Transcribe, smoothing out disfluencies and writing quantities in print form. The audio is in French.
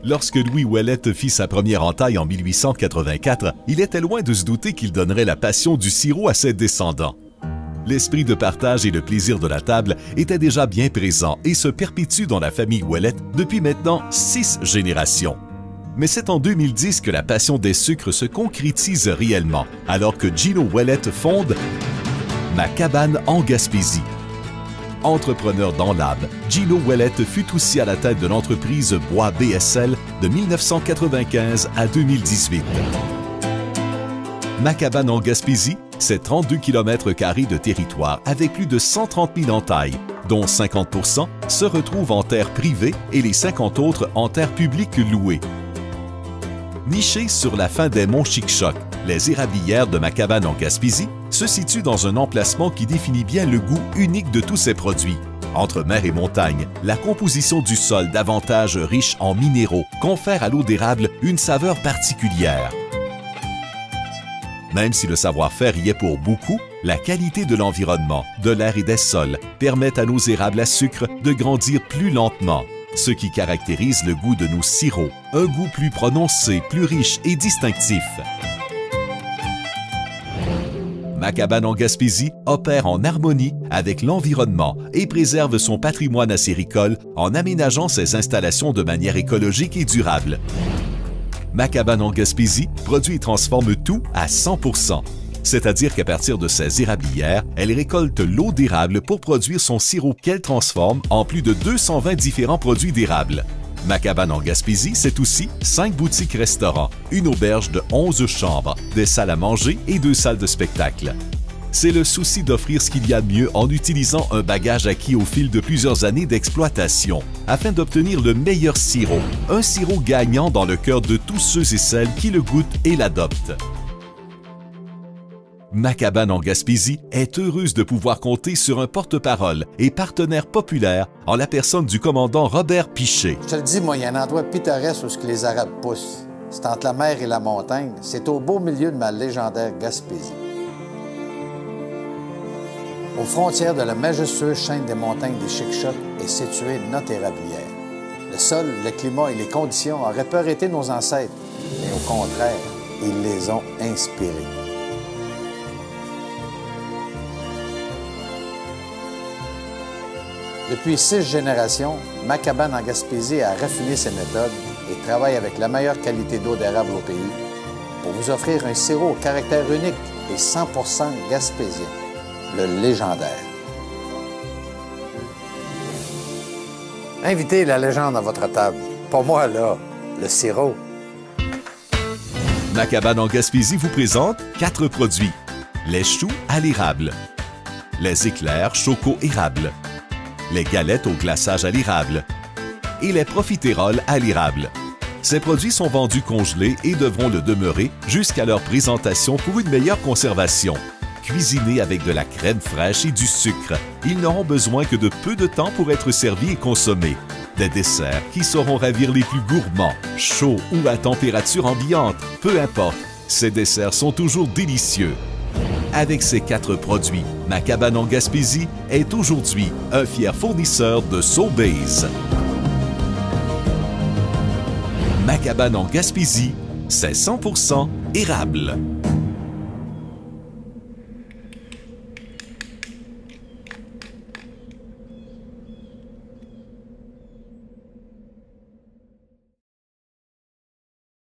Lorsque Louis Ouellette fit sa première entaille en 1884, il était loin de se douter qu'il donnerait la passion du sirop à ses descendants. L'esprit de partage et le plaisir de la table étaient déjà bien présents et se perpétuent dans la famille Ouellette depuis maintenant 6 générations. Mais c'est en 2010 que la passion des sucres se concrétise réellement, alors que Gino Ouellette fonde Ma Cabane en Gaspésie. Entrepreneur dans l'âme, Gino Ouellette fut aussi à la tête de l'entreprise Bois BSL de 1995 à 2018. Ma Cabane en Gaspésie, c'est 32 km² de territoire avec plus de 130 000 entailles, dont 50% se retrouvent en terre privée et les 50 autres en terre publique louée. Nichées sur la fin des monts Chic-Choc, les érablières de Ma Cabane en Gaspésie se situent dans un emplacement qui définit bien le goût unique de tous ces produits. Entre mer et montagne, la composition du sol davantage riche en minéraux confère à l'eau d'érable une saveur particulière. Même si le savoir-faire y est pour beaucoup, la qualité de l'environnement, de l'air et des sols permettent à nos érables à sucre de grandir plus lentement, ce qui caractérise le goût de nos sirops, un goût plus prononcé, plus riche et distinctif. Ma Cabane en Gaspésie opère en harmonie avec l'environnement et préserve son patrimoine acéricole en aménageant ses installations de manière écologique et durable. Ma Cabane en Gaspésie produit et transforme tout à 100%. C'est-à-dire qu'à partir de ses érablières, elle récolte l'eau d'érable pour produire son sirop qu'elle transforme en plus de 220 différents produits d'érable. Ma Cabane en Gaspésie, c'est aussi 5 boutiques-restaurants, une auberge de 11 chambres, des salles à manger et 2 salles de spectacle. C'est le souci d'offrir ce qu'il y a de mieux en utilisant un bagage acquis au fil de plusieurs années d'exploitation, afin d'obtenir le meilleur sirop, un sirop gagnant dans le cœur de tous ceux et celles qui le goûtent et l'adoptent. Ma Cabane en Gaspésie est heureuse de pouvoir compter sur un porte-parole et partenaire populaire en la personne du commandant Robert Piché. Je te le dis, moi, il y a un endroit pittoresque où les Arabes poussent. C'est entre la mer et la montagne. C'est au beau milieu de ma légendaire Gaspésie. Aux frontières de la majestueuse chaîne des montagnes des Chic-Chocs est située notre érablière. Le sol, le climat et les conditions auraient pu arrêter nos ancêtres, mais au contraire, ils les ont inspirés. Depuis 6 générations, Ma Cabane en Gaspésie a raffiné ses méthodes et travaille avec la meilleure qualité d'eau d'érable au pays pour vous offrir un sirop au caractère unique et 100% gaspésien, le légendaire. Invitez la légende à votre table. Pour moi, là, le sirop. Ma Cabane en Gaspésie vous présente 4 produits. Les choux à l'érable, les éclairs choco-érable, les galettes au glaçage à l'érable et les profiteroles à l'érable. Ces produits sont vendus congelés et devront le demeurer jusqu'à leur présentation pour une meilleure conservation. Cuisinés avec de la crème fraîche et du sucre, ils n'auront besoin que de peu de temps pour être servis et consommés. Des desserts qui sauront ravir les plus gourmands, chauds ou à température ambiante, peu importe, ces desserts sont toujours délicieux. Avec ces 4 produits, Ma Cabane en Gaspésie est aujourd'hui un fier fournisseur de Sobeys. Ma Cabane en Gaspésie, c'est 100% érable.